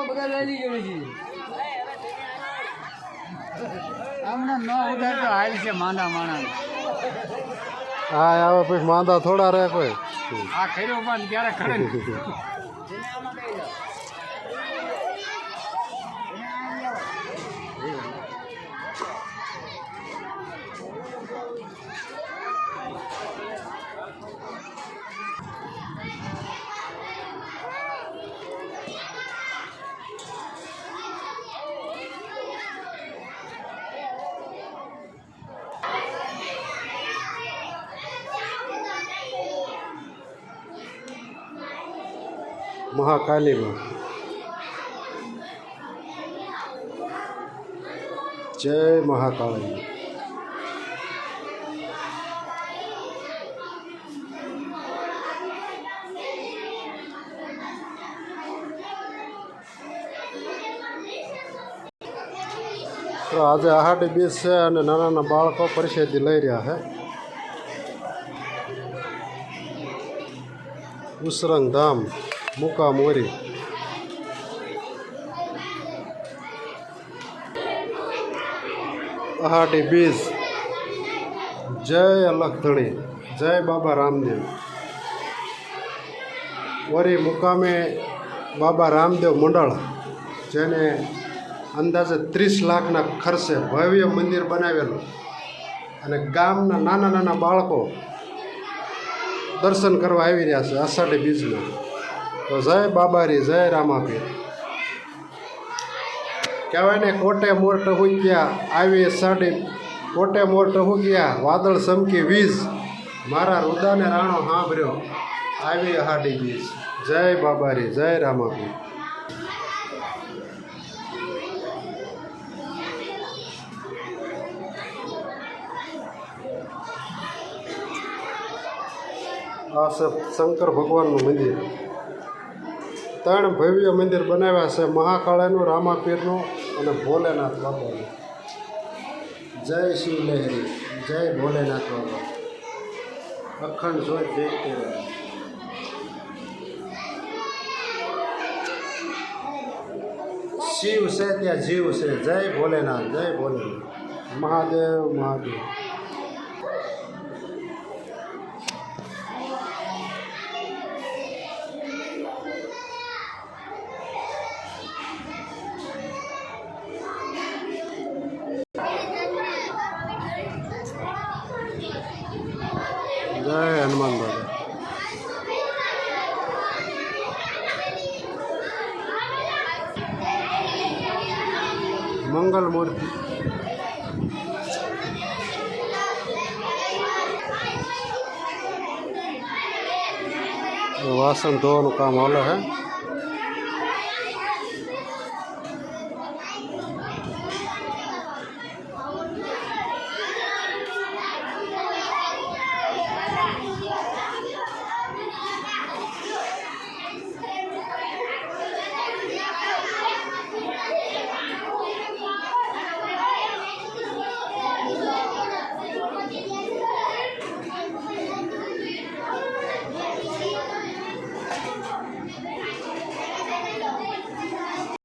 બધા લઈ લીધો છે હમણાં ન ઉઠાય તો હાલ છે માંદા માણા હા આવે પછી માંદા થોડા રહે કોઈ આ ખર્યો પણ ક્યારે ખરે મહાકાલીમાં જય મહાકાળી તો આજે આહાડી બીજ છે અને નાના નાના બાળકો પરિષદ લઈ રહ્યા છે ઉસરંગ ધામ મુકા મોરી આહાડી બીજ જય અલખધણી જય બાબા રામદેવ વરી મુકામે બાબા રામદેવ મંડળ જેને અંદાજે 30 લાખના ખર્ચે ભવ્ય મંદિર બનાવેલું અને ગામના નાના નાના બાળકો દર્શન કરવા આવી રહ્યા છે આષાઢી બીજમાં તો જય બાબારી જય રામાપીર કહેવાય ને કોટે મોર ટહુક્યા આવી સાડી કોટે મોર ટહુક્યા વાદળ સમકી વીજ મારા રુદાને રાણો સાંભળ્યો આવી આહાડી બીજ જય બાબારી જય રામાપીર આ છે શંકર ભગવાનનું મંદિર 3 ભવ્ય મંદિર બનાવ્યા છે મહાકાળીનું રામાપીરનું અને ભોલેનાથ બાબાનું જય શિવ લહેરી જય ભોલેનાથ બાબા અખંડ જોઈ દેખતે રહે શિવ છે ત્યાં જીવ છે જય ભોલેનાથ જય ભોલેનાથ મહાદેવ મહાદેવ જય હનુમાન દાદા મંગલ મૂર્તિ વાસણ ધોવાનું કામ હાલે હે